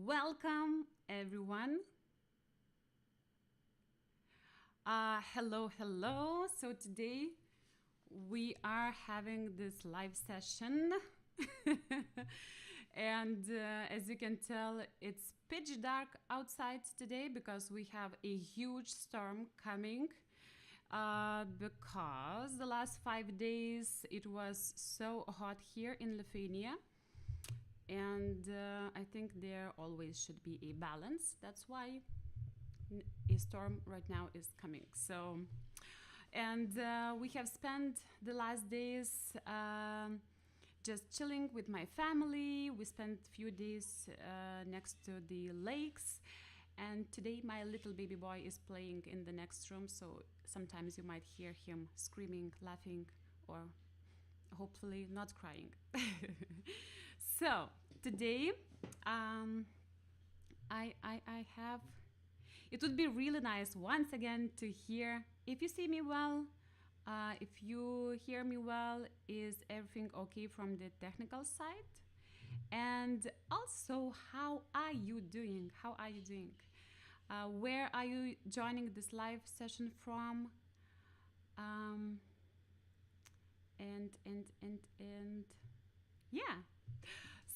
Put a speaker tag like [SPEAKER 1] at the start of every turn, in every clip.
[SPEAKER 1] Welcome, everyone. Hello. So today we are having this live session. And as you can tell, it's pitch dark outside today because we have a huge storm coming. Because the last 5 days it was so hot here in Lithuania. And I think there always should be a balance. That's why a storm right now is coming. And we have spent the last days just chilling with my family. We spent a few days next to the lakes. And today my little baby boy is playing in the next room. So sometimes you might hear him screaming, laughing, or hopefully not crying. So today I have, it would be really nice once again to hear if you see me well, if you hear me well, is everything okay from the technical side? And also, how are you doing? Where are you joining this live session from? And yeah.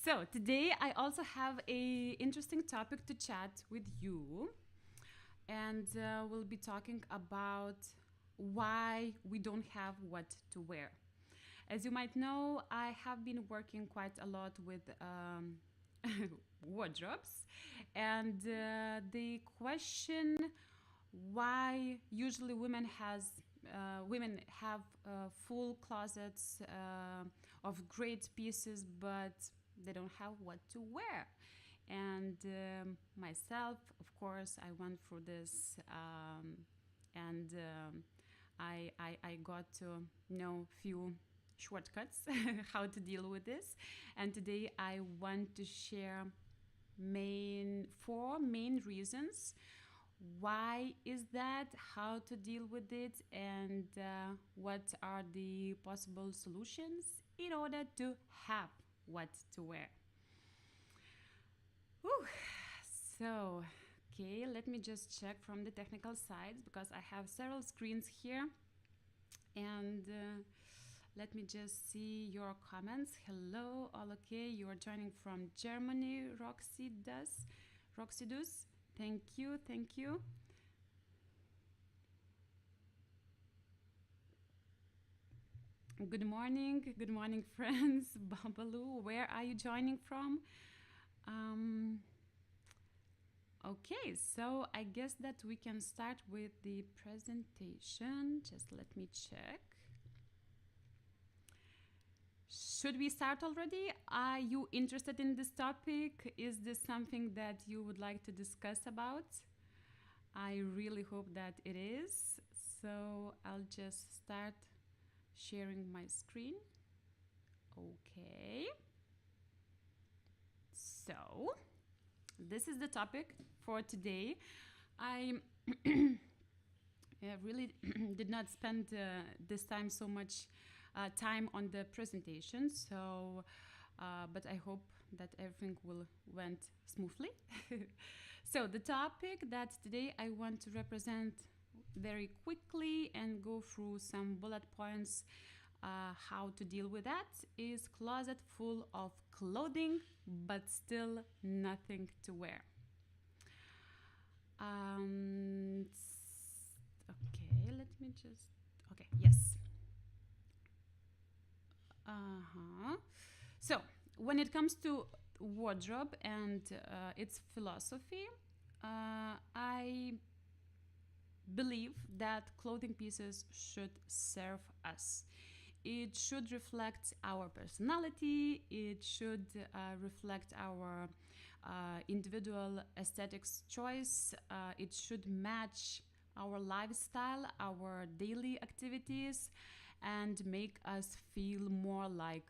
[SPEAKER 1] So today I also have a interesting topic to chat with you, and we'll be talking about why we don't have what to wear. As you might know, I have been working quite a lot with wardrobes, and the question why usually women have full closets of great pieces, but they don't have what to wear. And myself, of course, I went through this, and I got to know few shortcuts how to deal with this. And today I want to share four main reasons why is that, how to deal with it, and what are the possible solutions in order to have what to wear. Whew. So, okay, let me just check from the technical side because I have several screens here. And let me just see your comments. Hello, all okay. You are joining from Germany, Roxy Dus. Thank you. Good morning, friends. Babalu, where are you joining from? Okay, so I guess that we can start with the presentation. Just let me check. Should we start already? Are you interested in this topic? Is this something that you would like to discuss about? I really hope that it is. So I'll just start sharing my screen. Okay. So this is the topic for today. I really did not spend this time so much time on the presentation, so but I hope that everything went smoothly. So the topic that today I want to represent very quickly and go through some bullet points how to deal with that is closet full of clothing but still nothing to wear. Okay, let me just, okay, yes. So when it comes to wardrobe and its philosophy, I believe that clothing pieces should serve us. It should reflect our personality. It should reflect our individual aesthetics choice. It should match our lifestyle, our daily activities, and make us feel more like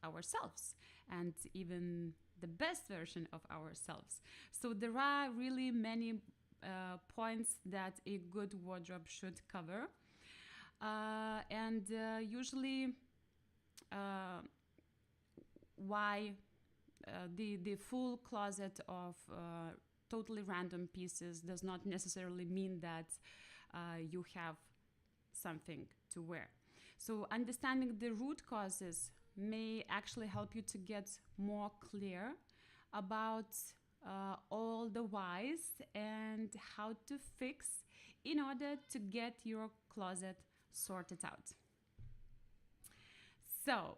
[SPEAKER 1] ourselves and even the best version of ourselves. So there are really many points that a good wardrobe should cover. And usually why the full closet of totally random pieces does not necessarily mean that you have something to wear. So understanding the root causes may actually help you to get more clear about all the whys and how to fix in order to get your closet sorted out. So,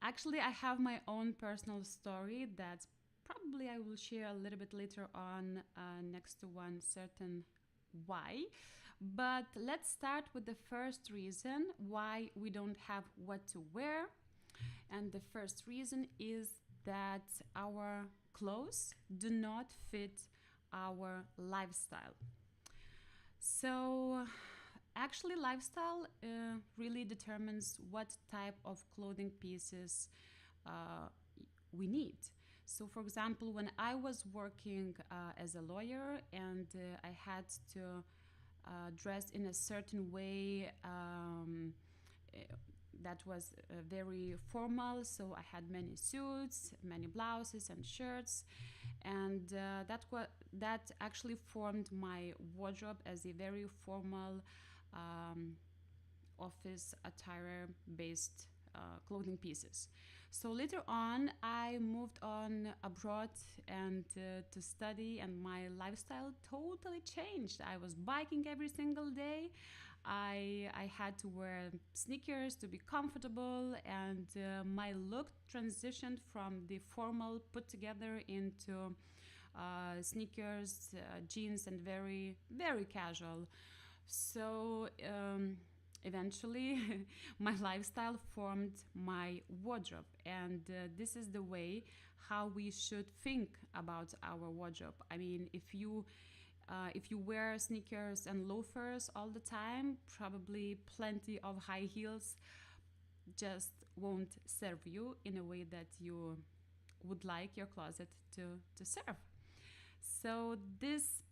[SPEAKER 1] actually, I have my own personal story that probably I will share a little bit later on next to one certain why. But let's start with the first reason why we don't have what to wear. And the first reason is that our clothes do not fit our lifestyle. So, actually, lifestyle really determines what type of clothing pieces uh, we need. So, for example, when I was working as a lawyer and I had to dress in a certain way that was very formal, so I had many suits, many blouses and shirts, and that actually formed my wardrobe as a very formal um, office attire based clothing pieces. So later on, I moved on abroad and to study, and my lifestyle totally changed. I was biking every single day. I had to wear sneakers to be comfortable, and my look transitioned from the formal put together into sneakers, jeans, and very, very casual. So eventually, my lifestyle formed my wardrobe, and this is the way how we should think about our wardrobe. I mean, if you wear sneakers and loafers all the time, probably plenty of high heels just won't serve you in a way that you would like your closet to serve. So this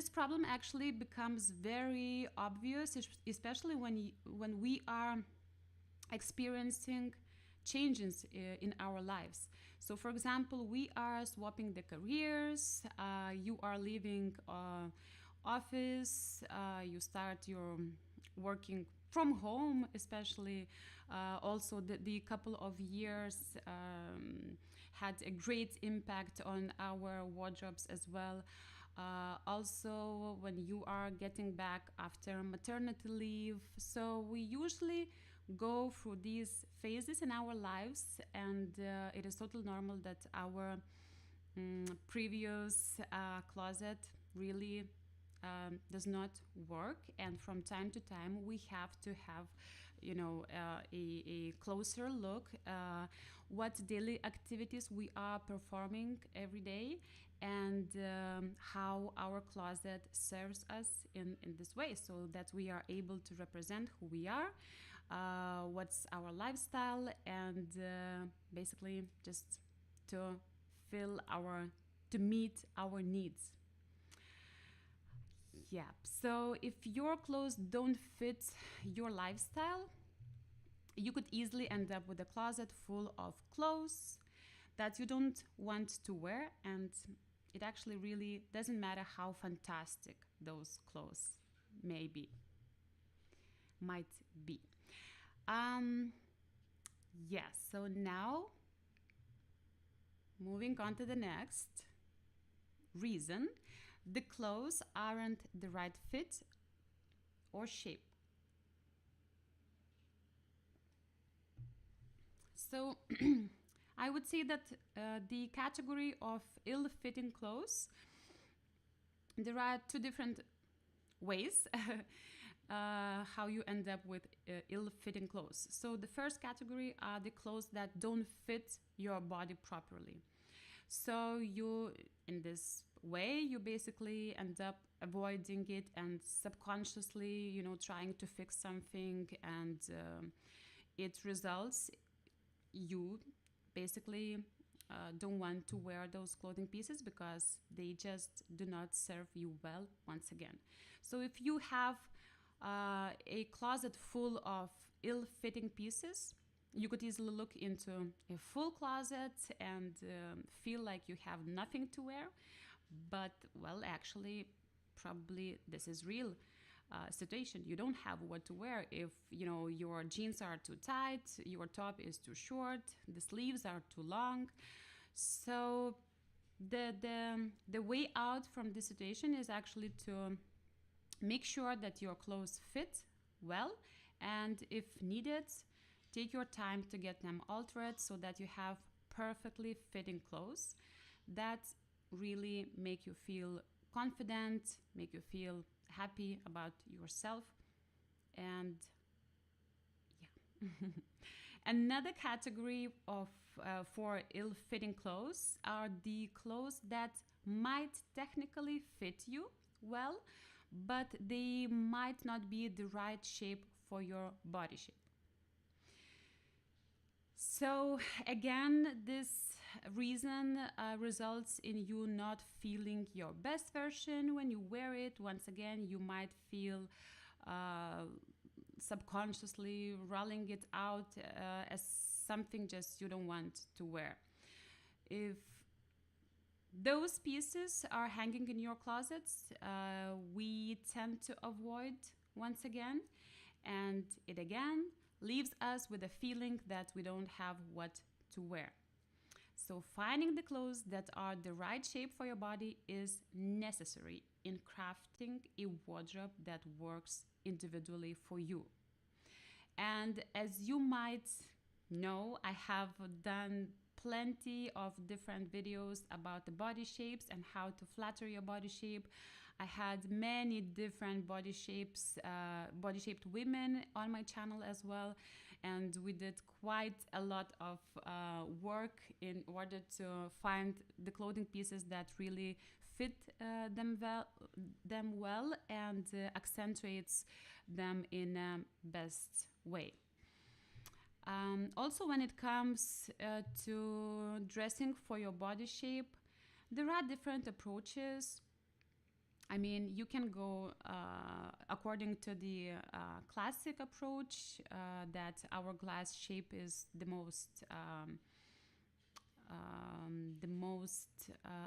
[SPEAKER 1] problem actually becomes very obvious, especially when we are experiencing changes in our lives. So, for example, we are swapping the careers. You are leaving office. You start your working from home, especially. Also, the couple of years had a great impact on our wardrobes as well. Also, when you are getting back after maternity leave. So, we usually go through these phases in our lives, and it is totally normal that our previous closet really does not work, and from time to time we have to have a closer look what daily activities we are performing every day, and how our closet serves us in this way, so that we are able to represent who we are, what's our lifestyle, and basically just to to meet our needs. Yeah, so if your clothes don't fit your lifestyle, you could easily end up with a closet full of clothes that you don't want to wear, and it actually really doesn't matter how fantastic those clothes might be. Yes, so now moving on to the next reason, the clothes aren't the right fit or shape. So I would say that the category of ill-fitting clothes, there are two different ways how you end up with ill-fitting clothes. So the first category are the clothes that don't fit your body properly. So you, in this way, you basically end up avoiding it and subconsciously, trying to fix something, and it results you basically don't want to wear those clothing pieces because they just do not serve you well once again. So if you have a closet full of ill-fitting pieces, you could easily look into a full closet and feel like you have nothing to wear. But, well, actually, probably this is real situation. You don't have what to wear if, your jeans are too tight, your top is too short, the sleeves are too long. So the way out from this situation is actually to make sure that your clothes fit well, and if needed, take your time to get them altered so that you have perfectly fitting clothes that really make you feel confident, make you feel happy about yourself. And yeah. Another category of for ill-fitting clothes are the clothes that might technically fit you well, but they might not be the right shape for your body shape. So again, this reason results in you not feeling your best version when you wear it. Once again, you might feel subconsciously rolling it out as something just you don't want to wear. If those pieces are hanging in your closets, we tend to avoid once again, and it again leaves us with a feeling that we don't have what to wear. So finding the clothes that are the right shape for your body is necessary in crafting a wardrobe that works individually for you. And as you might know, I have done plenty of different videos about the body shapes and how to flatter your body shape. I had many different body shapes, body shaped women on my channel as well. And we did quite a lot of work in order to find the clothing pieces that really fit them well and accentuates them in a best way. Also, when it comes to dressing for your body shape, there are different approaches. I mean, you can go according to the classic approach that hourglass shape is the most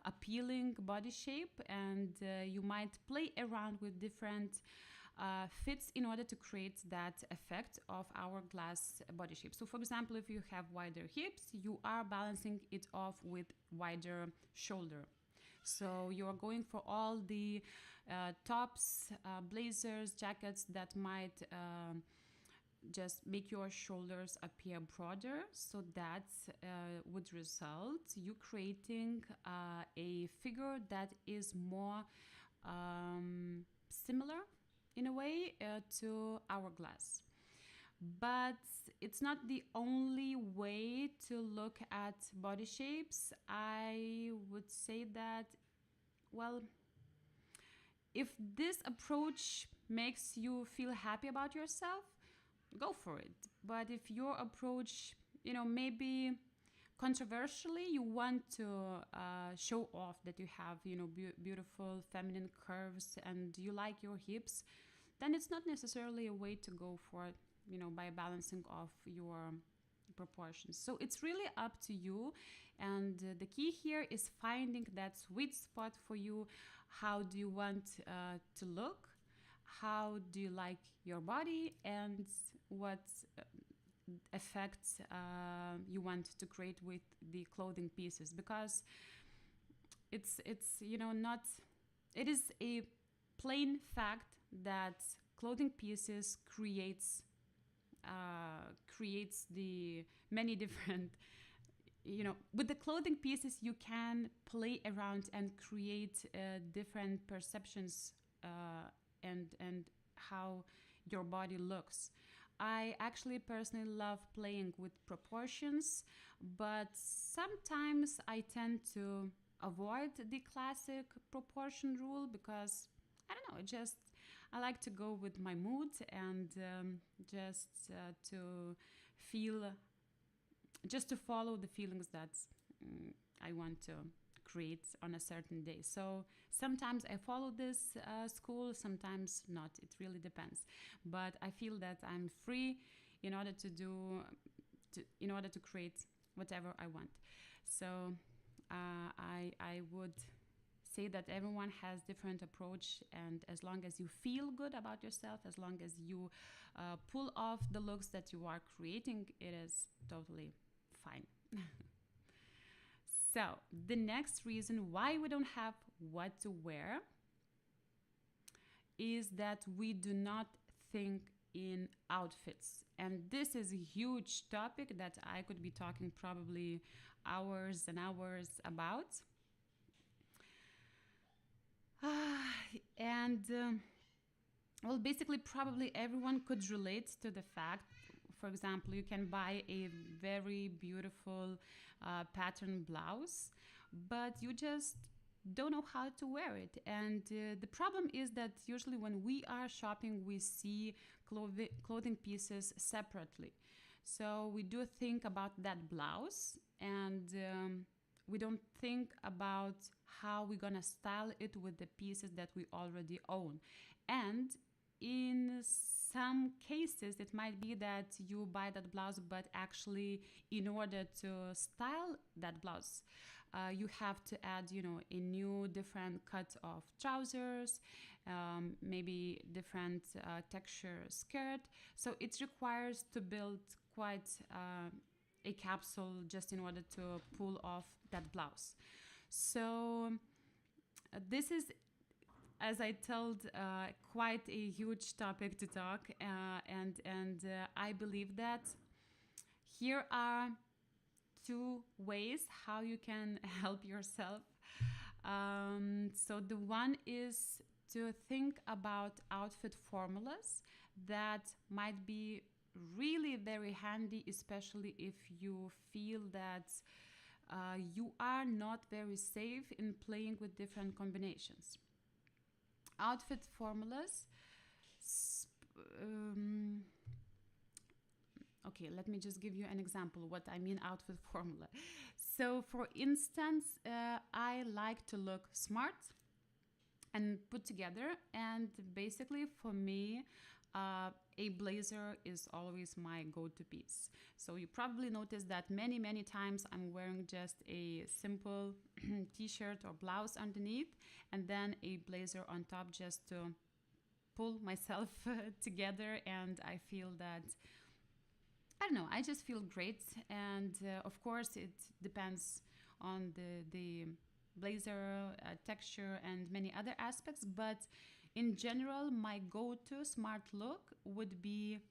[SPEAKER 1] appealing body shape, and you might play around with different fits in order to create that effect of hourglass body shape. So, for example, if you have wider hips, you are balancing it off with wider shoulder. So you are going for all the tops, blazers, jackets that might just make your shoulders appear broader. So that would result you creating a figure that is more similar in a way to hourglass. But it's not the only way to look at body shapes. I would say that, well, if this approach makes you feel happy about yourself, go for it. But if your approach, maybe controversially, you want to show off that you have, beautiful feminine curves and you like your hips, then it's not necessarily a way to go for it, by balancing off your proportions. So it's really up to you. And the key here is finding that sweet spot for you. How do you want to look? How do you like your body? And what effects you want to create with the clothing pieces? Because it's not, it is a plain fact that clothing pieces creates the many different, with the clothing pieces you can play around and create different perceptions and how your body looks. I actually personally love playing with proportions, but sometimes I tend to avoid the classic proportion rule because I don't know, I like to go with my mood and to follow the feelings that I want to create on a certain day. So sometimes I follow this school, sometimes not. It really depends. But I feel that I'm free in order to in order to create whatever I want. So I would say that everyone has different approach, and as long as you feel good about yourself, as long as you pull off the looks that you are creating, it is totally fine. So the next reason why we don't have what to wear is that we do not think in outfits. And this is a huge topic that I could be talking probably hours and hours about. And well, basically, probably everyone could relate to the fact. For example, you can buy a very beautiful pattern blouse, but you just don't know how to wear it. And the problem is that usually when we are shopping, we see clothing pieces separately. So we do think about that blouse, and we don't think about how we're gonna style it with the pieces that we already own. And in some cases, it might be that you buy that blouse, but actually, in order to style that blouse, you have to add, a new different cut of trousers, maybe different texture skirt. So it requires to build quite a capsule just in order to pull off that blouse. So this is, as I told, quite a huge topic to talk, and I believe that here are two ways how you can help yourself. So the one is to think about outfit formulas that might be really very handy, especially if you feel that you are not very safe in playing with different combinations. Outfit formulas. Okay, let me just give you an example what I mean outfit formula. So for instance, I like to look smart and put together, and basically for me, a blazer is always my go-to piece. So you probably noticed that many times I'm wearing just a simple t-shirt or blouse underneath, and then a blazer on top just to pull myself together, and I feel that, I don't know, I just feel great. And of course it depends on the blazer texture and many other aspects, but in general, my go-to smart look would be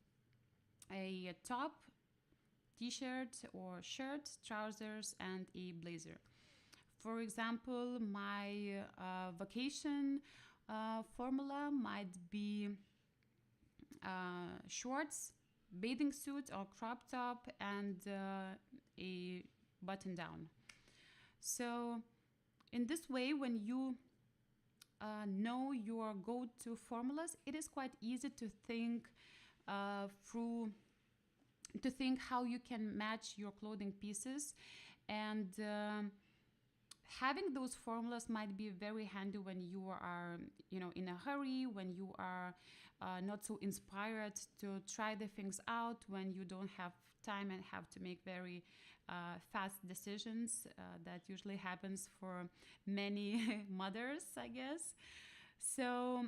[SPEAKER 1] a top, t-shirt or shirt, trousers, and a blazer. For example, my vacation formula might be shorts, bathing suit or crop top, and a button down. So in this way, when you know your go-to formulas, it is quite easy to think how you can match your clothing pieces, and having those formulas might be very handy when you are in a hurry, when you are not so inspired to try the things out, when you don't have time and have to make very fast decisions. That usually happens for many mothers, I guess. So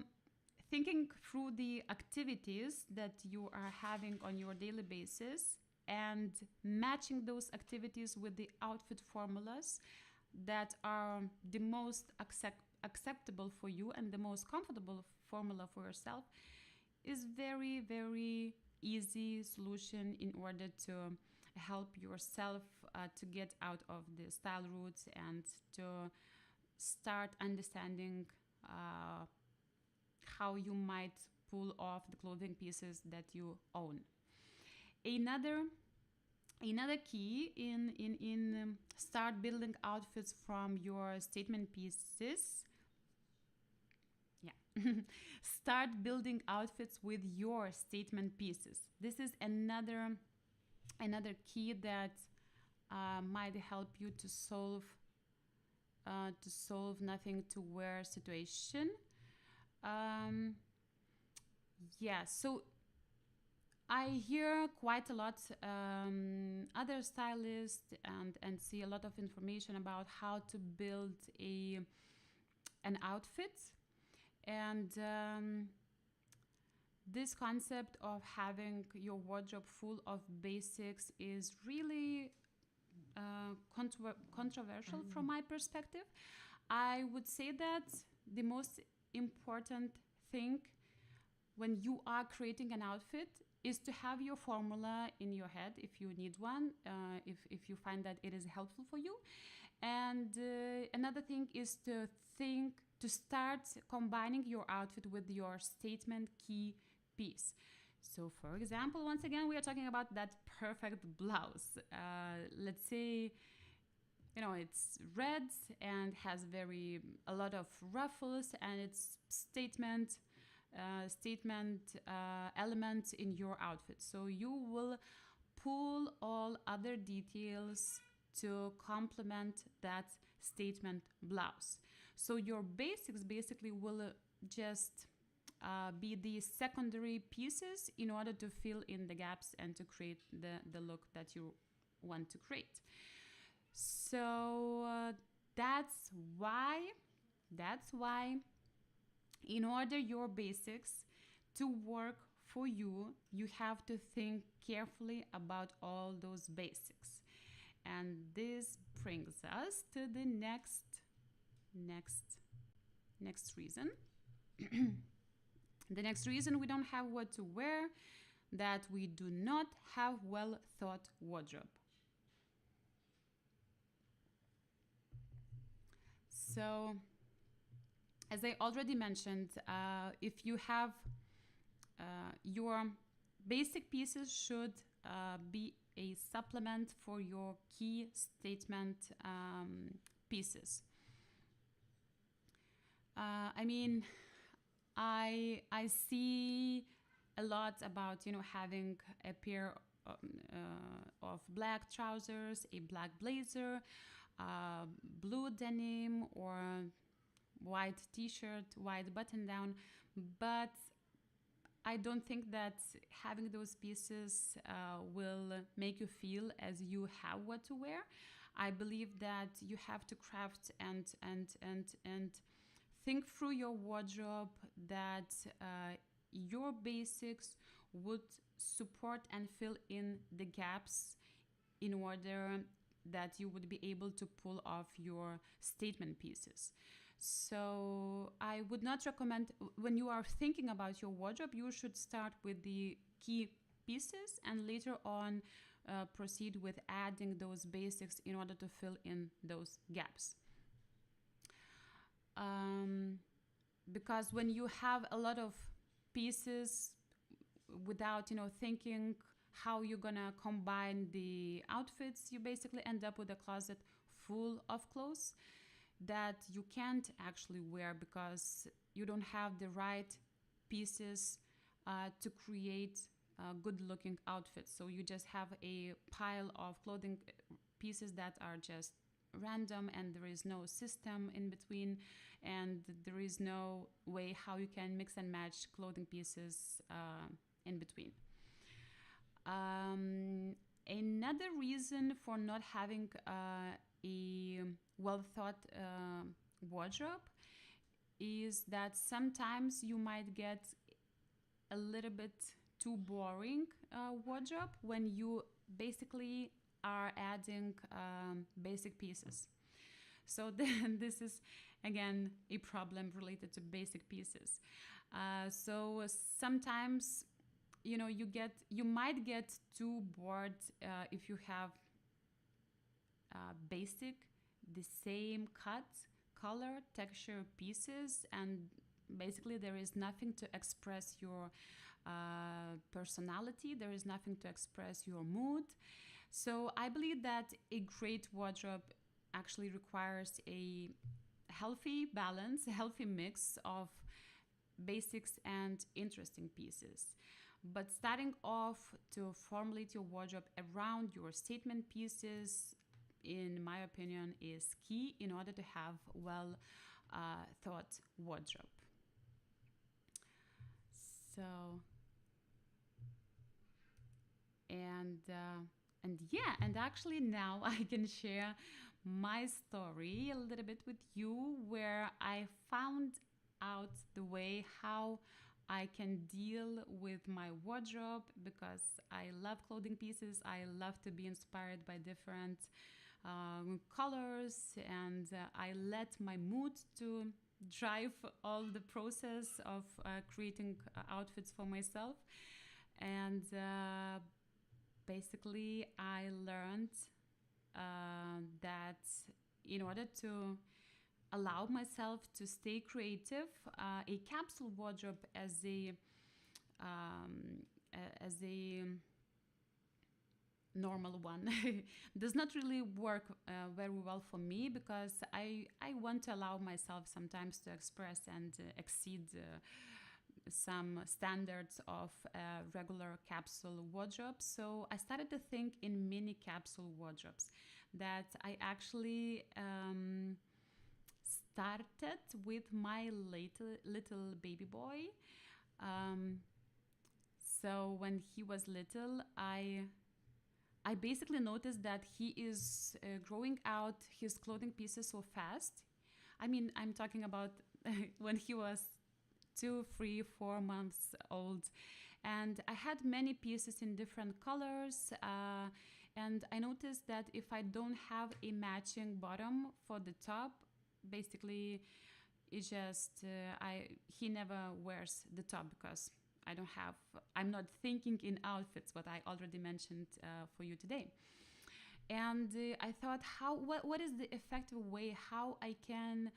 [SPEAKER 1] thinking through the activities that you are having on your daily basis and matching those activities with the outfit formulas that are the most acceptable for you and the most comfortable formula for yourself is very easy solution in order to help yourself to get out of the style roots and to start understanding how you might pull off the clothing pieces that you own. Another key in start building outfits from your statement pieces. Start building outfits with your statement pieces. This is another key that might help you to solve nothing to wear situation. So I hear quite a lot other stylists and see a lot of information about how to build an outfit, and this concept of having your wardrobe full of basics is really controversial from my perspective. I would say that the most important thing when you are creating an outfit is to have your formula in your head if you need one, if you find that it is helpful for you. And another thing is to start combining your outfit with your statement key piece. So, for example, once again, we are talking about that perfect blouse. Let's say, it's red and has a lot of ruffles, and it's statement element in your outfit. So you will pull all other details to complement that statement blouse. So your basics basically will just be the secondary pieces in order to fill in the gaps and to create the look that you want to create. So that's why in order your basics to work for you, you have to think carefully about all those basics. And this brings us to the next reason. The next reason we don't have what to wear, that we do not have well thought wardrobe. So, as I already mentioned, if you have your basic pieces should be a supplement for your key statement pieces. I mean, I see a lot about having a pair of black trousers, a black blazer, blue denim, or white t-shirt, white button down, but I don't think that having those pieces will make you feel as you have what to wear. I believe that you have to craft and think through your wardrobe that your basics would support and fill in the gaps in order that you would be able to pull off your statement pieces. So I would not recommend, when you are thinking about your wardrobe, you should start with the key pieces and later on proceed with adding those basics in order to fill in those gaps. Because when you have a lot of pieces without thinking how you're gonna combine the outfits, you basically end up with a closet full of clothes that you can't actually wear because you don't have the right pieces to create good looking outfits. So you just have a pile of clothing pieces that are just random, and there is no system in between, and there is no way how you can mix and match clothing pieces in between. Another reason for not having a well thought wardrobe is that sometimes you might get a little bit too boring wardrobe when you basically are adding basic pieces. So then this is again a problem related to basic pieces. So sometimes you might get too bored if you have basic, the same cut, color, texture pieces, and basically there is nothing to express your personality, there is nothing to express your mood. So I believe that a great wardrobe actually requires a healthy balance, a healthy mix of basics and interesting pieces. But starting off to formulate your wardrobe around your statement pieces, in my opinion, is key in order to have well thought wardrobe. So And yeah, and actually now I can share my story a little bit with you, where I found out the way how I can deal with my wardrobe, because I love clothing pieces. I love to be inspired by different colors, and I let my mood to drive all the process of creating outfits for myself. And basically, I learned that in order to allow myself to stay creative, a capsule wardrobe um, as a normal one does not really work very well for me, because I want to allow myself sometimes to express and exceed some standards of regular capsule wardrobes. So I started to think in mini capsule wardrobes that I actually started with my little baby boy. Um, so when he was little, I basically noticed that he is growing out his clothing pieces so fast. I mean, I'm talking about when he was 2, 3, 4 months old. And I had many pieces in different colors. And I noticed that if I don't have a matching bottom for the top, basically it's just he never wears the top, because I'm not thinking in outfits, what I already mentioned for you today. And I thought, what is the effective way how I can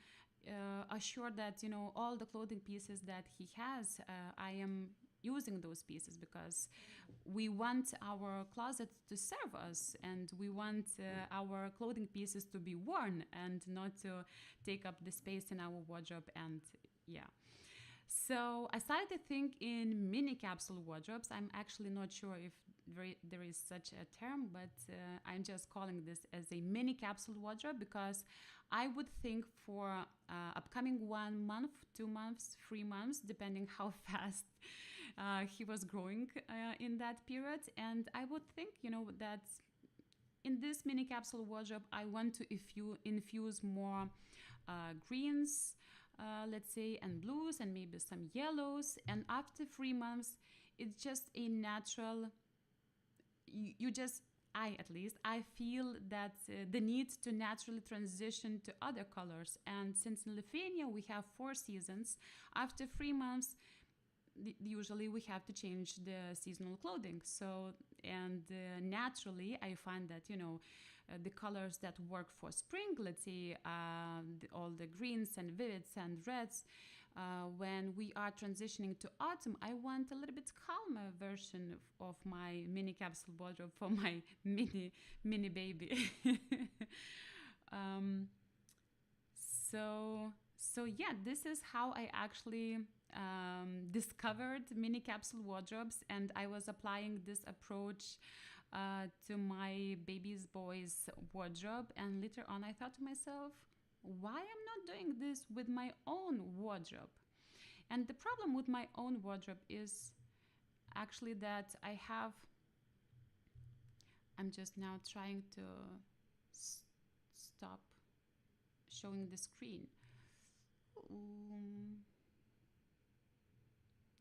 [SPEAKER 1] assure that all the clothing pieces that he has, I am using those pieces, because we want our closet to serve us, and we want our clothing pieces to be worn and not to take up the space in our wardrobe. And yeah, so I started to think in mini capsule wardrobes. I'm actually not sure if there is such a term, but I'm just calling this as a mini capsule wardrobe, because I would think for upcoming 1 month, 2 months, 3 months, depending how fast he was growing in that period. And I would think, that in this mini capsule wardrobe, I want to infuse more greens, let's say, and blues, and maybe some yellows. And after 3 months, it's just a natural, you just, at least, I feel that the need to naturally transition to other colors. And since in Lithuania we have 4 seasons, after 3 months, usually we have to change the seasonal clothing. So, and naturally, I find that, the colors that work for spring, let's say all the greens and vivids and reds, when we are transitioning to autumn, I want a little bit calmer version of my mini capsule wardrobe for my mini baby. um, so yeah, this is how I actually discovered mini capsule wardrobes, and I was applying this approach to my baby's boy's wardrobe. And later on, I thought to myself, why I'm not doing this with my own wardrobe? And the problem with my own wardrobe is actually that I'm just now trying to stop showing the screen.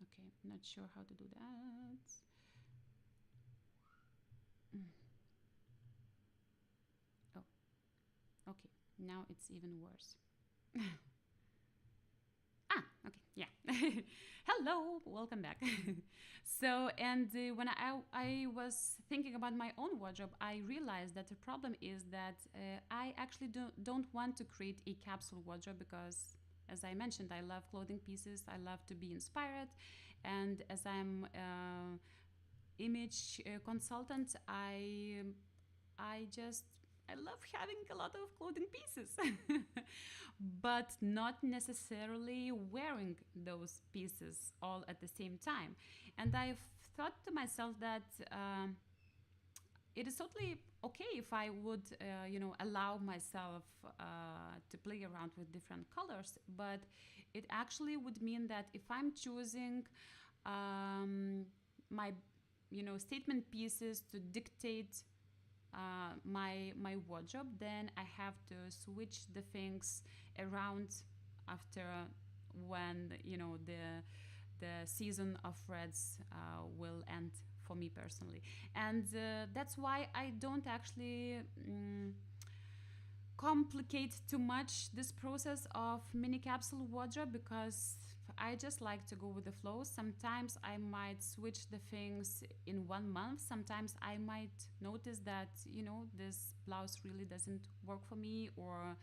[SPEAKER 1] Okay, not sure how to do that. Oh, okay, now it's even worse. Okay, yeah. Hello, welcome back. So, and when I was thinking about my own wardrobe, I realized that the problem is that I actually don't want to create a capsule wardrobe, because, as I mentioned, I love clothing pieces. I love to be inspired, and as I'm image consultant, I love having a lot of clothing pieces, but not necessarily wearing those pieces all at the same time. And I've thought to myself that it is totally okay if I would, allow myself to play around with different colors, but it actually would mean that if I'm choosing my statement pieces to dictate my wardrobe, then I have to switch the things around after when the season of reds will end for me personally. And that's why I don't actually complicate too much this process of mini capsule wardrobe, because I just like to go with the flow. Sometimes I might switch the things in 1 month. Sometimes I might notice that, this blouse really doesn't work for me, or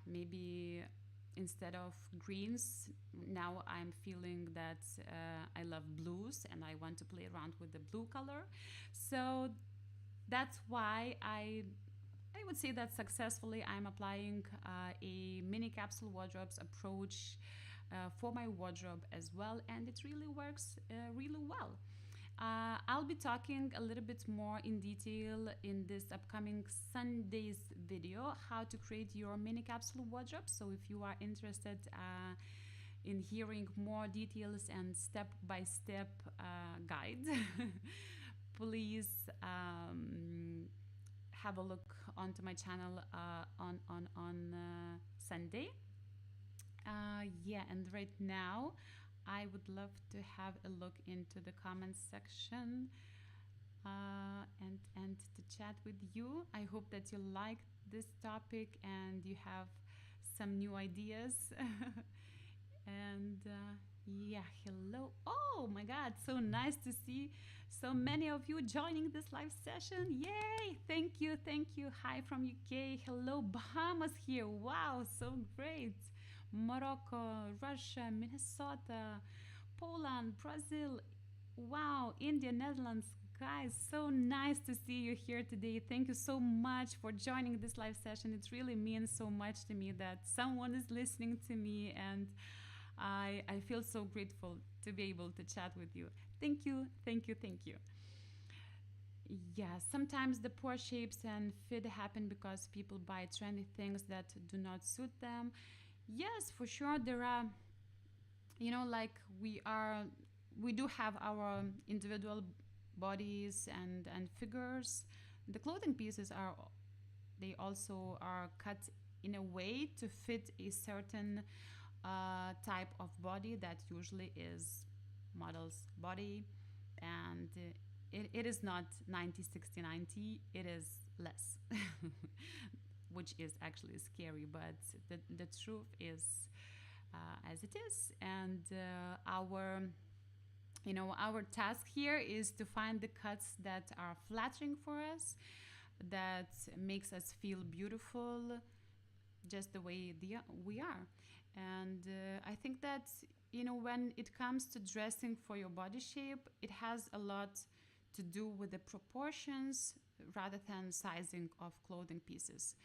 [SPEAKER 1] maybe instead of greens, now I'm feeling that I love blues and I want to play around with the blue color. So that's why I would say that successfully I'm applying a mini capsule wardrobes approach for my wardrobe as well, and it really works really well. I'll be talking a little bit more in detail in this upcoming Sunday's video, how to create your mini capsule wardrobe. So if you are interested in hearing more details and step-by-step guide, please have a look onto my channel on Sunday. And right now I would love to have a look into the comments section and to chat with you. I hope that you like this topic and you have some new ideas. And hello. Oh my God, so nice to see so many of you joining this live session. Yay! Thank you. Hi from UK. Hello, Bahamas here. Wow, so great. Morocco, Russia, Minnesota, Poland, Brazil. Wow, India, Netherlands. Guys, so nice to see you here today. Thank you so much for joining this live session. It really means so much to me that someone is listening to me, and I feel so grateful to be able to chat with you. Thank you. Yeah, sometimes the poor shapes and fit happen because people buy trendy things that do not suit them. Yes, for sure, there are, like we do have our individual bodies and figures. The clothing pieces they also are cut in a way to fit a certain type of body that usually is model's body, and it is not 90-60-90, it is less. Which is actually scary, but the truth is as it is. And our task here is to find the cuts that are flattering for us, that makes us feel beautiful just the way we are. And I think that when it comes to dressing for your body shape, it has a lot to do with the proportions rather than sizing of clothing pieces.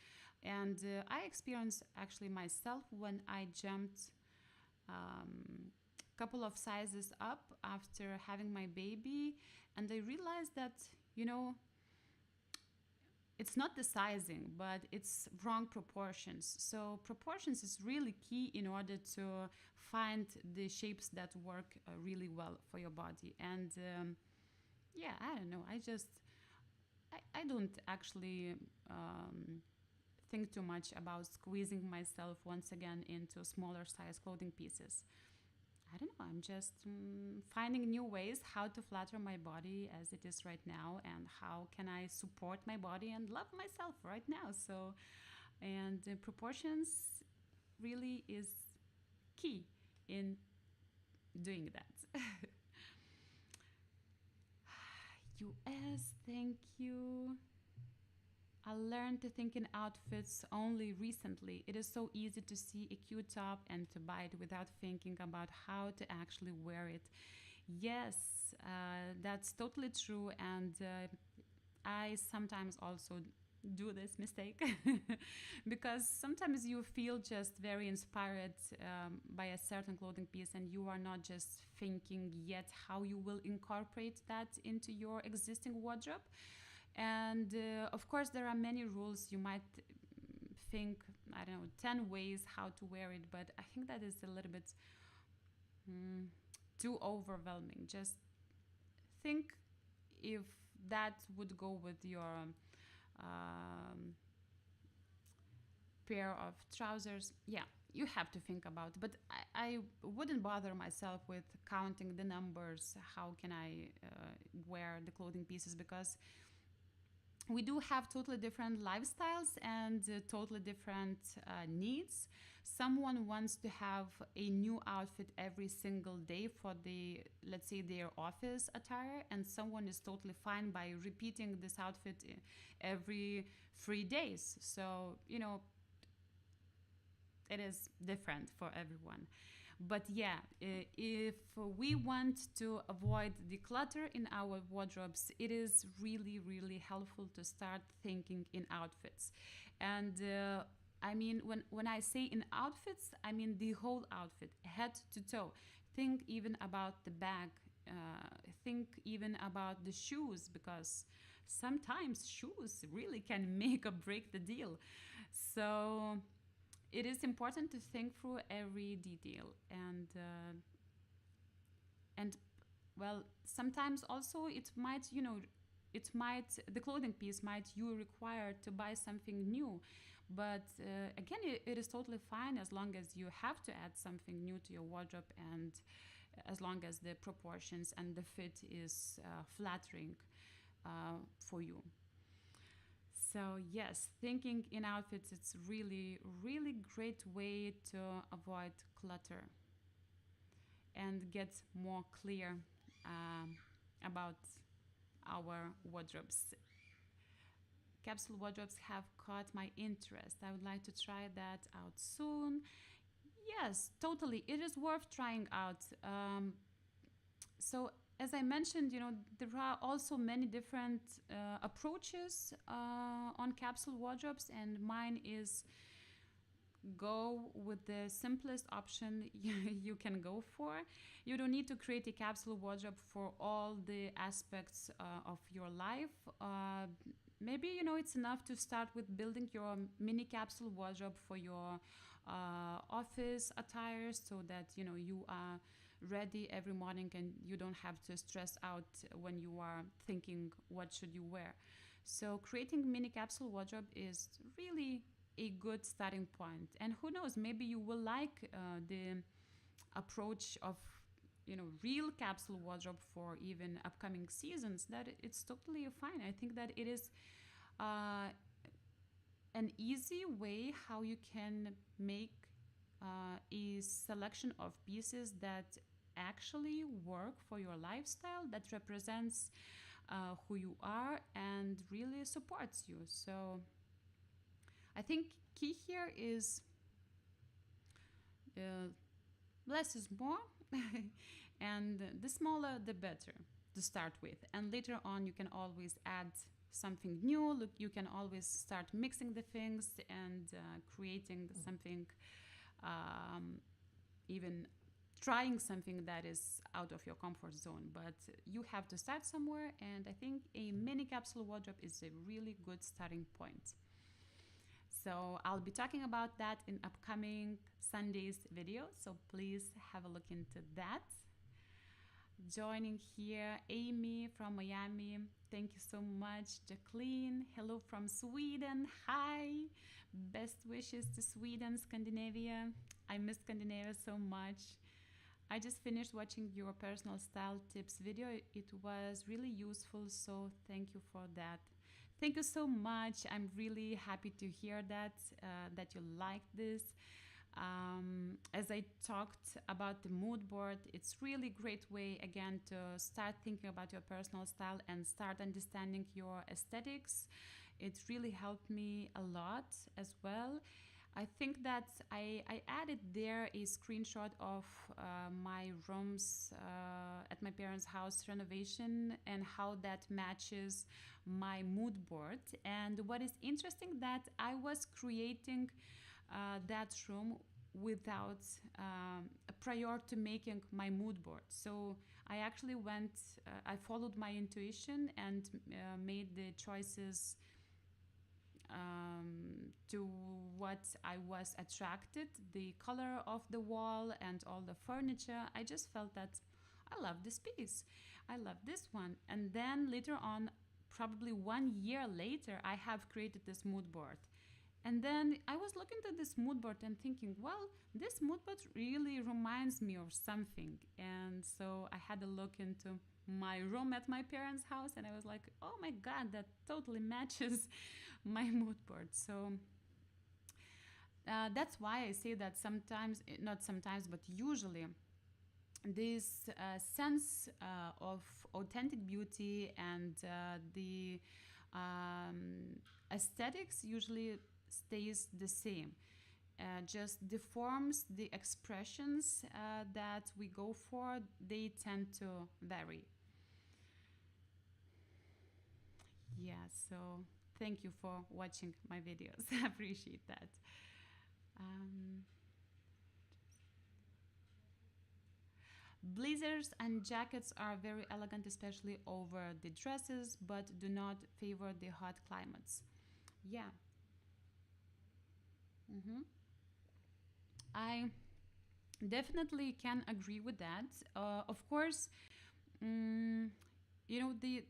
[SPEAKER 1] And I experienced actually myself when I jumped a couple of sizes up after having my baby, and I realized that it's not the sizing, but it's wrong proportions. So proportions is really key in order to find the shapes that work really well for your body. And I don't know, I don't actually think too much about squeezing myself once again into smaller size clothing pieces. I don't know, I'm just finding new ways how to flatter my body as it is right now, and how can I support my body and love myself right now. So, and proportions really is key in doing that. US, thank you. I learned to think in outfits only recently. It is so easy to see a cute top and to buy it without thinking about how to actually wear it. Yes, that's totally true. And I sometimes also do this mistake because sometimes you feel just very inspired by a certain clothing piece, and you are not just thinking yet how you will incorporate that into your existing wardrobe. And of course, there are many rules. You might think, I don't know, 10 ways how to wear it, but I think that is a little bit too overwhelming. Just think if that would go with your um, pair of trousers. Yeah, you have to think about it. But I wouldn't bother myself with counting the numbers. How can I wear the clothing pieces? Because we do have totally different lifestyles and totally different needs. Someone wants to have a new outfit every single day for the, let's say, their office attire, and someone is totally fine by repeating this outfit every 3 days. So, it is different for everyone. But yeah, if we want to avoid the clutter in our wardrobes, it is really, really helpful to start thinking in outfits. And I mean, when I say in outfits, I mean the whole outfit, head to toe. Think even about the bag. Think even about the shoes, because sometimes shoes really can make or break the deal. So it is important to think through every detail, and well, sometimes also it might, the clothing piece might you require to buy something new, but again, it is totally fine as long as you have to add something new to your wardrobe, and as long as the proportions and the fit is flattering for you. So yes, thinking in outfits, it's really, really great way to avoid clutter and get more clear about our wardrobes. Capsule wardrobes have caught my interest. I would like to try that out soon. Yes, totally. It is worth trying out. So as I mentioned, there are also many different approaches on capsule wardrobes, and mine is go with the simplest option you can go for. You don't need to create a capsule wardrobe for all the aspects of your life. Maybe it's enough to start with building your mini capsule wardrobe for your office attire, so that you are ready every morning and you don't have to stress out when you are thinking what should you wear. So creating mini capsule wardrobe is really a good starting point. And who knows, maybe you will like the approach of real capsule wardrobe for even upcoming seasons. That it's totally fine. I think that it is uh, an easy way how you can make a selection of pieces that actually work for your lifestyle, that represents who you are and really supports you. So I think key here is uh, less is more, and the smaller the better to start with. And later on, you can always add something new. Look, you can always start mixing the things and creating something, even trying something that is out of your comfort zone. But you have to start somewhere, and I think a mini capsule wardrobe is a really good starting point. So I'll be talking about that in upcoming Sunday's video. So please have a look into that. Joining here, Amy from Miami. Thank you so much. Jacqueline, hello from Sweden. Hi. Best wishes to Sweden, Scandinavia. I miss Scandinavia so much. I just finished watching your personal style tips video. It was really useful, so thank you for that. Thank you so much. I'm really happy to hear that you like this. As I talked about the mood board, it's really great way again to start thinking about your personal style and start understanding your aesthetics. It really helped me a lot as well. I think that I added there a screenshot of my rooms at my parents' house renovation and how that matches my mood board. And what is interesting that I was creating that room without prior to making my mood board. So I actually I followed my intuition and made the choices to what I was attracted, the color of the wall and all the furniture. I just felt that I love this piece. I love this one. And then later on, probably 1 year later, I have created this mood board. And then I was looking at this mood board and thinking, well, this mood board really reminds me of something. And so I had a look into my room at my parents' house and I was like, oh my God, that totally matches my mood board. So that's why I say that sometimes, not sometimes, but usually, this sense of authentic beauty and the aesthetics usually stays the same. Just the forms, the expressions that we go for, they tend to vary. Yeah, so thank you for watching my videos. I appreciate that. Um, Blazers and jackets are very elegant, especially over the dresses, but do not favor the hot climates. Yeah. hmm I definitely can agree with that. Of course, mm, the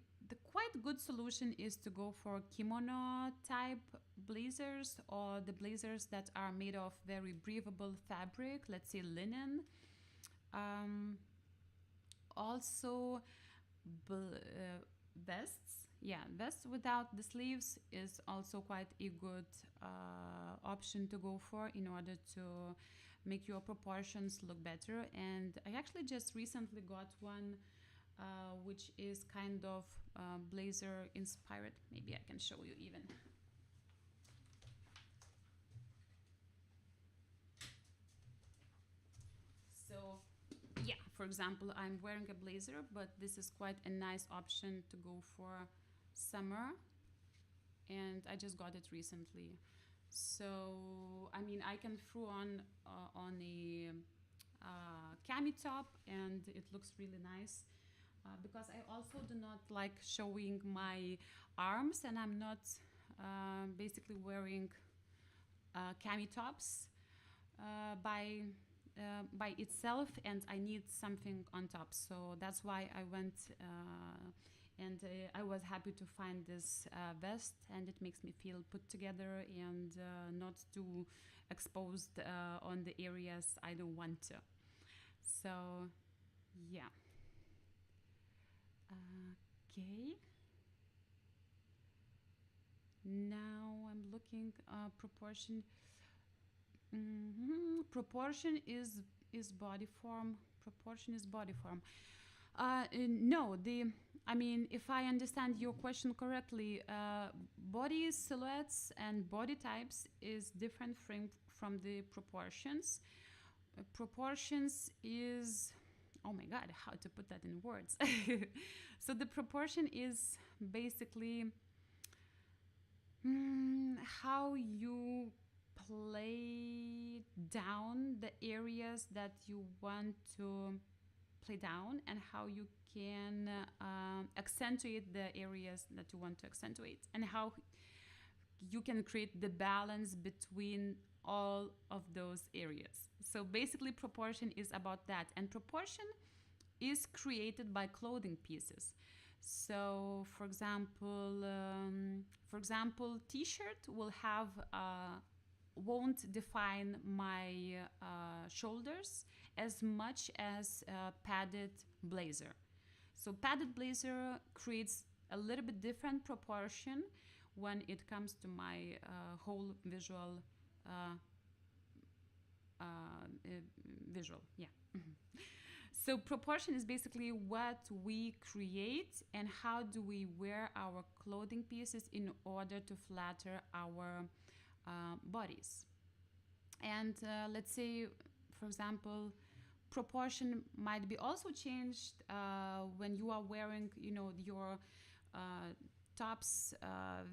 [SPEAKER 1] quite good solution is to go for kimono type blazers or the blazers that are made of very breathable fabric, let's say linen. Um, Also, vests. Yeah, vests without the sleeves is also quite a good option to go for in order to make your proportions look better. And I actually just recently got one which is kind of blazer inspired. Maybe I can show you even. So yeah, for example, I'm wearing a blazer, but this is quite a nice option to go for summer, and I just got it recently. So I mean, I can throw on a cami top, and it looks really nice. Because I also do not like showing my arms, and I'm not basically wearing cami tops by itself, and I need something on top. So that's why I went and I was happy to find this vest, and it makes me feel put together and not too exposed on the areas I don't want to. So yeah. Okay. Now I'm looking proportion. Proportion is body form. Proportion is body form. No, the I mean, if I understand your question correctly, body silhouettes and body types is different from the proportions. Proportions is, oh my God, how to put that in words? So the proportion is basically how you play down the areas that you want to play down, and how you can accentuate the areas that you want to accentuate, and how you can create the balance between all of those areas. So basically, proportion is about that, and proportion is created by clothing pieces. So, for example, T-shirt will have won't define my shoulders as much as padded blazer. So padded blazer creates a little bit different proportion when it comes to my whole visual uh, visual. Yeah. So proportion is basically what we create and how do we wear our clothing pieces in order to flatter our bodies. And let's say, for example, proportion might be also changed when you are wearing, your tops,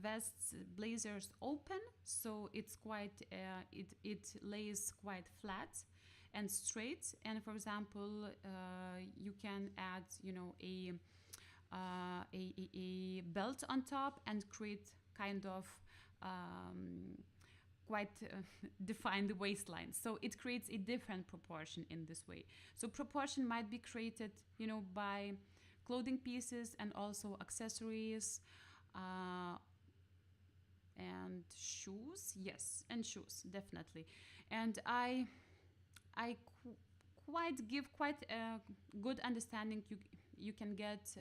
[SPEAKER 1] vests, blazers open, so it's quite it lays quite flat and straight. And for example, you can add, a belt on top and create kind of quite defined waistline. So it creates a different proportion in this way. So proportion might be created, by clothing pieces and also accessories, uh, and shoes. Yes, and shoes definitely. And I quite give quite a good understanding you can get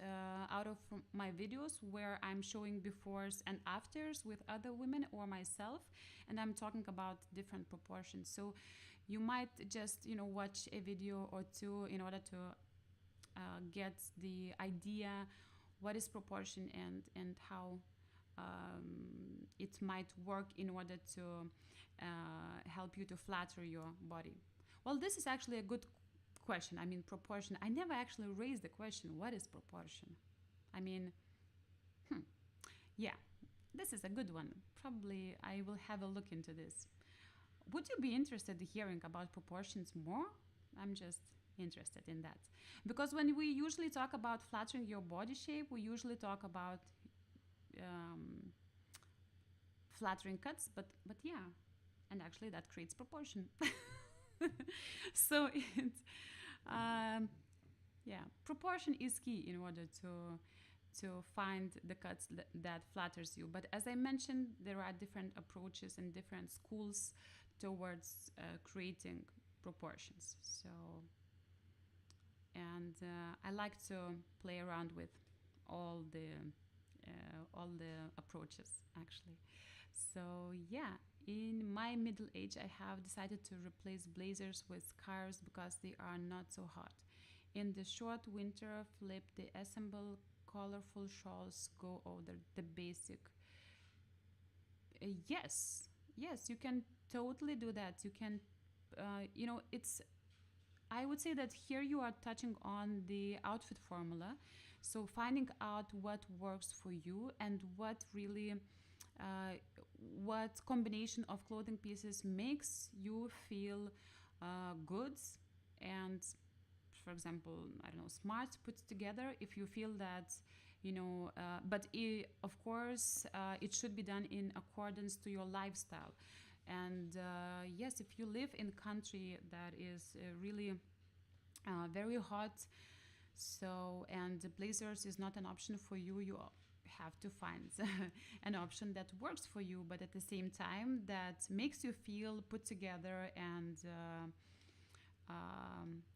[SPEAKER 1] out of my videos where I'm showing befores and afters with other women or myself, and I'm talking about different proportions. So you might just watch a video or two in order to get the idea what is proportion and how it might work in order to help you to flatter your body. Well, this is actually a good question. I mean, proportion. I never actually raised the question, what is proportion? I mean, yeah, this is a good one. Probably I will have a look into this. Would you be interested in hearing about proportions more? I'm just interested in that. Because when we usually talk about flattering your body shape, we usually talk about um, flattering cuts, but yeah, and actually that creates proportion. So it, um, yeah, proportion is key in order to find the cuts that flatters you. But as I mentioned, there are different approaches and different schools towards creating proportions. So, and I like to play around with all the approaches actually. So yeah, in my middle age, I have decided to replace blazers with scarves because they are not so hot. In the short winter, flip the assemble colorful shawls go over the basic. Yes, yes, you can totally do that. You can, it's. I would say that here you are touching on the outfit formula. So finding out what works for you and what really uh, what combination of clothing pieces makes you feel good and, for example, I don't know, smart put together. If you feel that, but of course it should be done in accordance to your lifestyle. And yes, if you live in a country that is really very hot, so and blazers is not an option for you, you have to find an option that works for you, but at the same time that makes you feel put together. And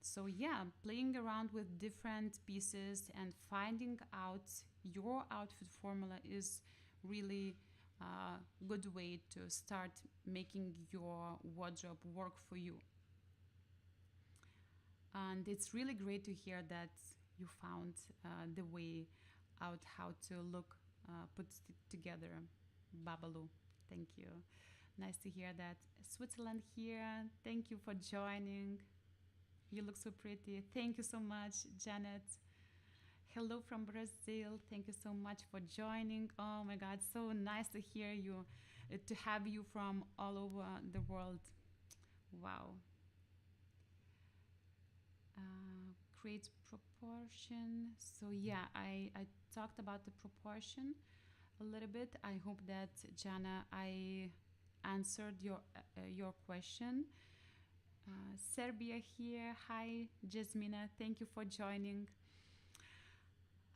[SPEAKER 1] so yeah, playing around with different pieces and finding out your outfit formula is really a good way to start making your wardrobe work for you. And it's really great to hear that you found the way out how to look put together. Babalu, thank you. Nice to hear that. Switzerland here, thank you for joining. You look so pretty. Thank you so much, Janet. Hello from Brazil. Thank you so much for joining. Oh my God, so nice to hear you, to have you from all over the world. Wow. Create proportion. So yeah, I talked about the proportion a little bit. I hope that, Jana, I answered your question. Serbia here. Hi, Jasmina. Thank you for joining.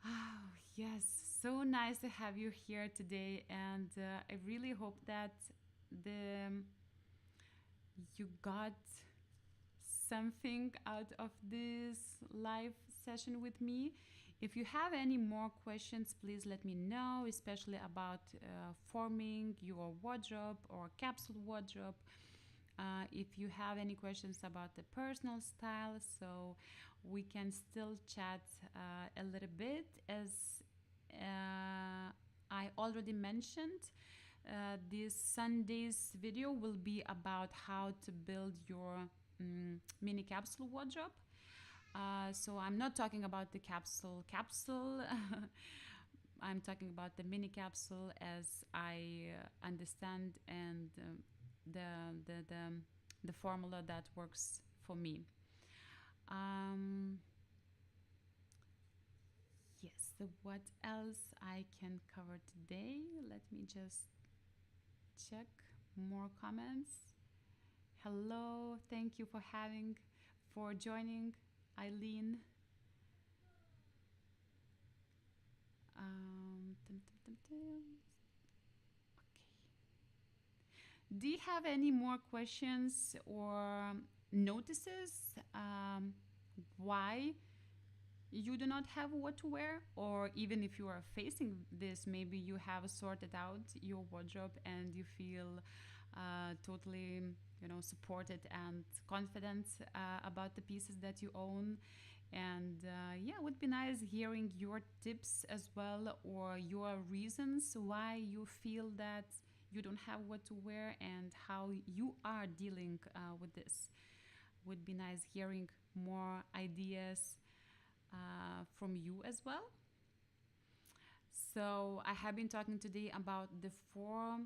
[SPEAKER 1] Oh, yes, so nice to have you here today, and I really hope that the you got something out of this live session with me. If you have any more questions, please let me know, especially about forming your wardrobe or capsule wardrobe. If you have any questions about the personal style, so we can still chat a little bit. As I already mentioned, this Sunday's video will be about how to build your mini capsule wardrobe. So I'm not talking about the capsule. I'm talking about the mini capsule as I understand, and the, the, the, the formula that works for me. Um, yes, so what else I can cover today? Let me just check. more comments? Hello, thank you for joining, Eileen. Tum, tum, tum, tum. Do you have any more questions or notices why you do not have what to wear? Or even if you are facing this, maybe you have sorted out your wardrobe and you feel totally, supported and confident about the pieces that you own. And yeah, it would be nice hearing your tips as well, or your reasons why you feel that you don't have what to wear and how you are dealing with this. Would be nice hearing more ideas from you as well. So, I have been talking today about the four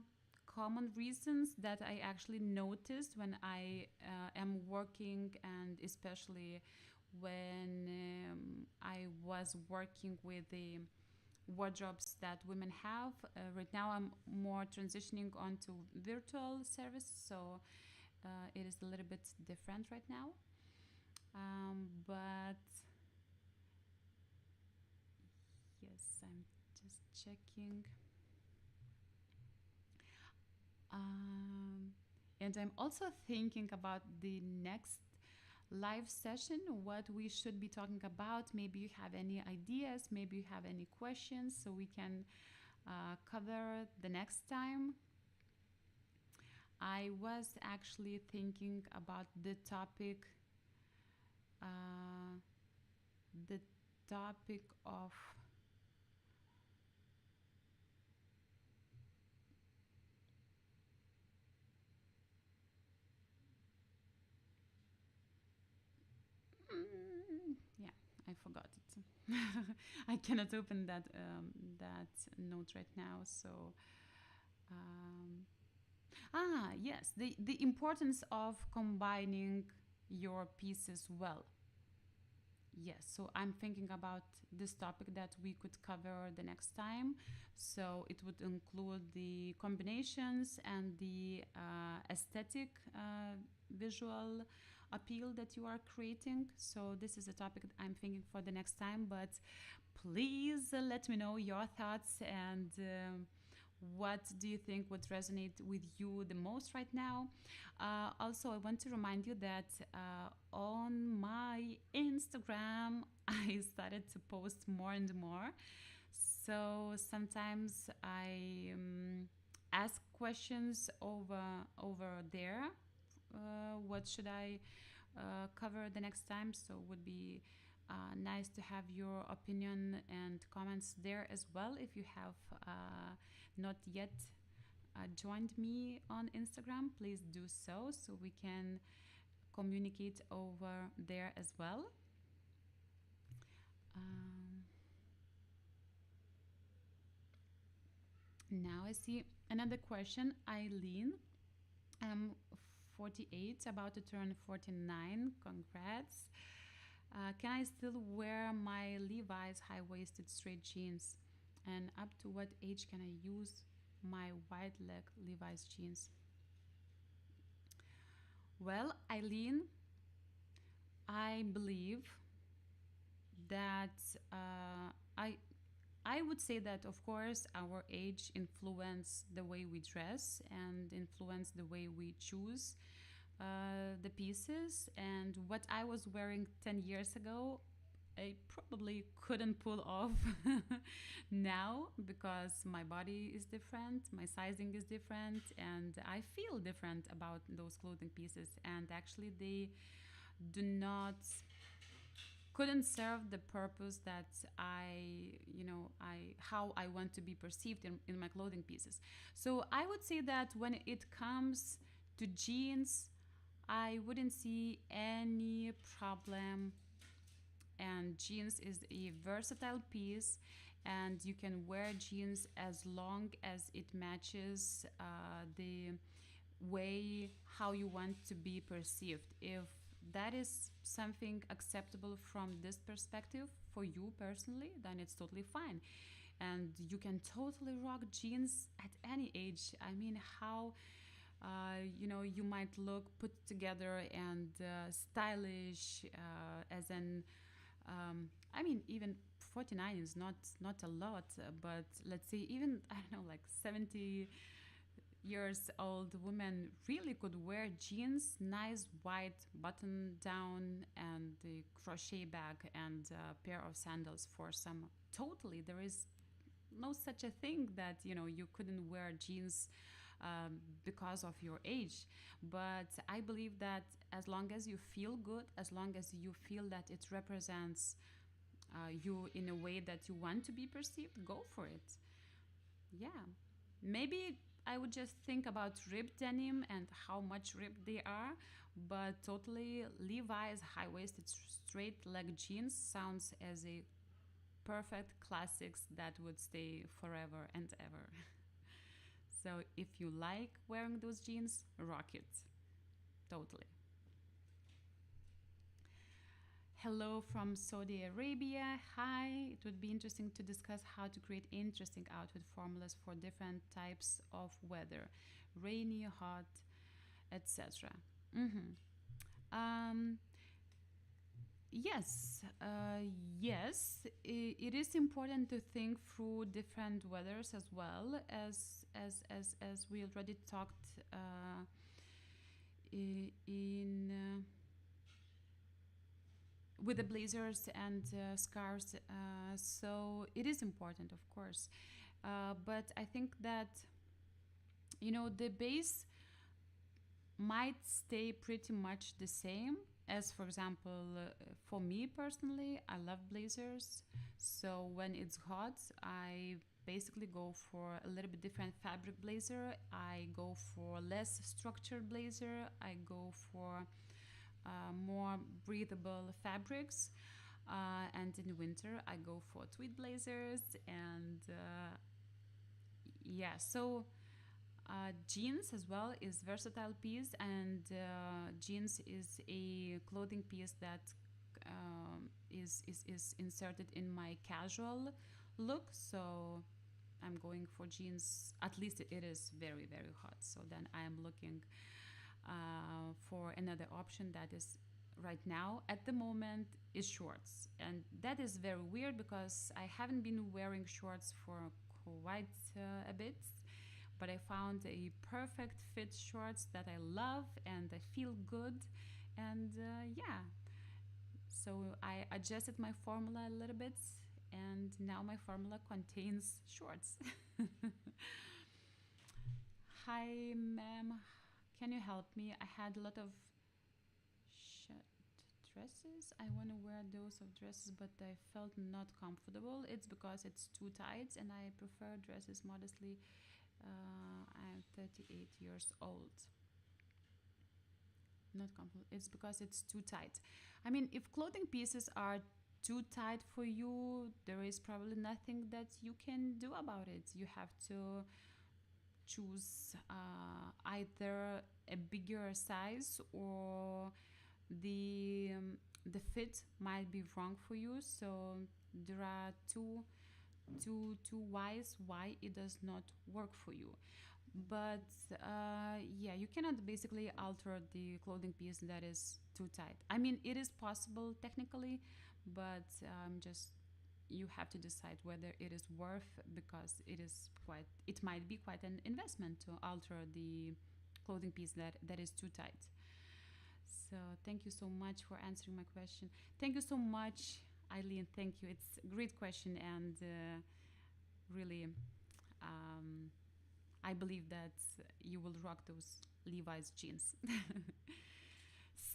[SPEAKER 1] common reasons that I actually noticed when I am working, and especially when I was working with the wardrobes that women have. Right now, I'm more transitioning onto virtual service, so it is a little bit different right now. But yes, I'm just checking. Um, and I'm also thinking about the next live session, what we should be talking about. Maybe you have any ideas, maybe you have any questions, so we can cover the next time. I was actually thinking about uh, the topic of yeah, I forgot it. I cannot open that note right now. So um, yes, the importance of combining your pieces well. Yes, so I'm thinking about this topic that we could cover the next time. So it would include the combinations and the aesthetic visual appeal that you are creating. So this is a topic that I'm thinking for the next time. But please let me know your thoughts and what do you think would resonate with you the most right now. Also, I want to remind you that on my Instagram, I started to post more and more. So sometimes I ask questions over there. What should I cover the next time? So it would be nice to have your opinion and comments there as well. If you have not yet joined me on Instagram, please do so we can communicate over there as well. Um, Now I see another question. Eileen, I'm 48, about to turn 49. Congrats. Can I still wear my Levi's high waisted straight jeans? And up to what age can I use my wide leg Levi's jeans? Well, Eileen, I believe that I I would say that, of course, our age influence the way we dress and influence the way we choose the pieces. And what I was wearing 10 years ago, I probably couldn't pull off now, because my body is different, my sizing is different, and I feel different about those clothing pieces. And actually, they do not couldn't serve the purpose that how I want to be perceived in my clothing pieces. So I would say that when it comes to jeans, I wouldn't see any problem. And jeans is a versatile piece, and you can wear jeans as long as it matches the way how you want to be perceived. If that is something acceptable from this perspective for you personally, then it's totally fine. And you can totally rock jeans at any age. I mean, how You might look put together and stylish as an I mean, even 49 is not a lot, but let's say even I don't know, like 70 years old women really could wear jeans, nice white button down, and the crochet bag and a pair of sandals for summer. Totally, there is no such a thing that you couldn't wear jeans because of your age. But I believe that as long as you feel good, as long as you feel that it represents you in a way that you want to be perceived, go for it. Yeah. Maybe I would just think about ribbed denim and how much ribbed they are, but totally Levi's high waisted straight leg jeans sounds as a perfect classics that would stay forever and ever. So if you like wearing those jeans, rock it. Totally. Hello from Saudi Arabia. Hi. It would be interesting to discuss how to create interesting outfit formulas for different types of weather, rainy, hot, etc. Mm-hmm. Um, yes, yes. It is important to think through different weathers as well as we already talked in. With the blazers and scarves. So it is important, of course. But I think that the base might stay pretty much the same. As for example, for me personally, I love blazers. So when it's hot, I basically go for a little bit different fabric blazer. I go for less structured blazer. I go for more breathable fabrics. And in winter, I go for tweed blazers. And yeah, so jeans as well is versatile piece, and jeans is a clothing piece that is inserted in my casual look. So I'm going for jeans. At least it is very very hot. So then I am looking for another option that is right now at the moment is shorts, and that is very weird because I haven't been wearing shorts for quite a bit, but I found a perfect fit shorts that I love and I feel good. And yeah, so I adjusted my formula a little bit, and now my formula contains shorts. Hi ma'am, can you help me? I had a lot of shut dresses. I want to wear those of dresses, but I felt not comfortable. It's because it's too tight, and I prefer dresses modestly. I'm 38 years old. Not comfortable. It's because it's too tight. I mean, if clothing pieces are too tight for you, there is probably nothing that you can do about it. You have to choose either a bigger size, or the fit might be wrong for you. So there are two whys why it does not work for you. But yeah, you cannot basically alter the clothing piece that is too tight. I mean, it is possible technically, but just you have to decide whether it is worth, because it might be quite an investment to alter the clothing piece that is too tight. So thank you so much for answering my question. Thank you so much, Eileen. Thank you. It's a great question, and really, I believe that you will rock those Levi's jeans.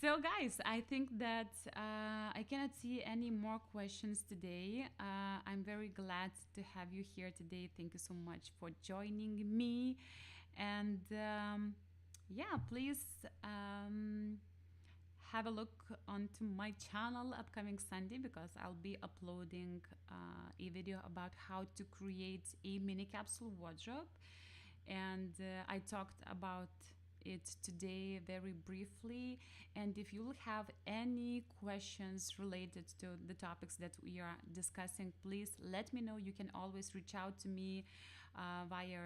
[SPEAKER 1] So, guys, I think that I cannot see any more questions today. I'm very glad to have you here today. Thank you so much for joining me. And yeah, please have a look onto my channel upcoming Sunday, because I'll be uploading a video about how to create a mini capsule wardrobe. And I talked about it today very briefly. And if you have any questions related to the topics that we are discussing, please let me know. You can always reach out to me via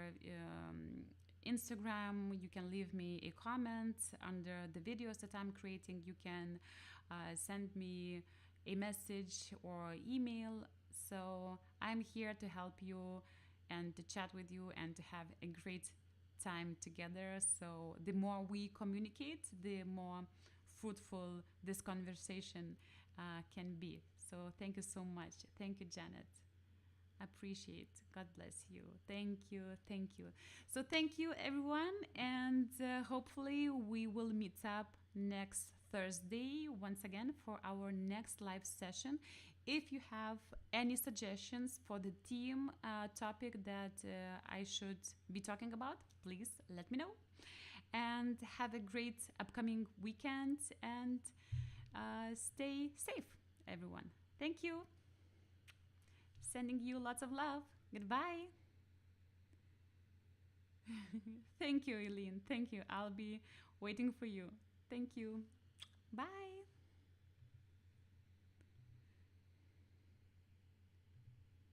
[SPEAKER 1] Instagram. You can leave me a comment under the videos that I'm creating. You can send me a message or email. So I'm here to help you and to chat with you and to have a great time together. So the more we communicate, the more fruitful this conversation can be. So thank you so much. Thank you, Janet. Appreciate. God bless you. Thank you. Thank you. So thank you, everyone, and hopefully we will meet up next Thursday once again for our next live session. If you have any suggestions for the theme topic that I should be talking about, please let me know. And have a great upcoming weekend and stay safe, everyone. Thank you. Sending you lots of love. Goodbye. Thank you, Eileen. Thank you. I'll be waiting for you. Thank you.